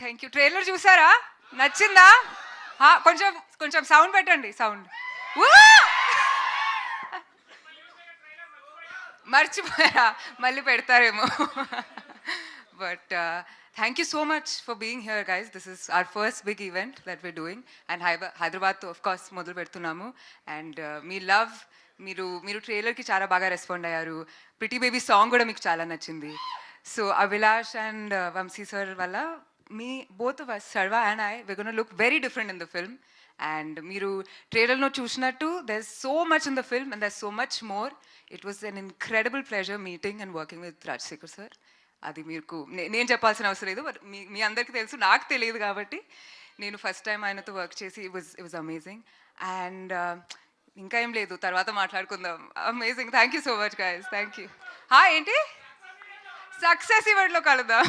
Thank you. Trailer చూసారా? నచ్చిందా? కొంచెం కొంచెం సౌండ్ పెట్టండి, సౌండ్. మర్చిపోయారా? మళ్ళీ పెడతారేమో. But thank you so much for being here, guys. This is our first big event that we're doing, and Hyderabad to of course మొదలు పెడుతున్నాము. And మీ లవ్, మీరు ట్రైలర్కి చాలా బాగా రెస్పాండ్ అయ్యారు. ప్రిటీ బేబీ సాంగ్ కూడా మీకు చాలా నచ్చింది. So Abhilash and Vamsi sir వల్ల మీ both of us, Sarva and I, we're going to look very different in the film. And మీరు ట్రైలర్లో చూసినట్టు there's so much in the film and there's so much more. It was an incredible pleasure meeting and working with Rajsekhar sir. అది మీకు నేను చెప్పాల్సిన అవసరం లేదు, but మీ అందరికీ తెలుసు, నాకు తెలియదు కాబట్టి. నేను ఫస్ట్ టైం ఆయనతో వర్క్ చేసి ఇట్ వాజ్ అమేజింగ్. అండ్ ఇంకా ఏం లేదు, తర్వాత మాట్లాడుకుందాం. Amazing. Thank you so much guys. Thank you. ఏంటి సక్సెస్ ఈవెంట్లో కలుద్దాం.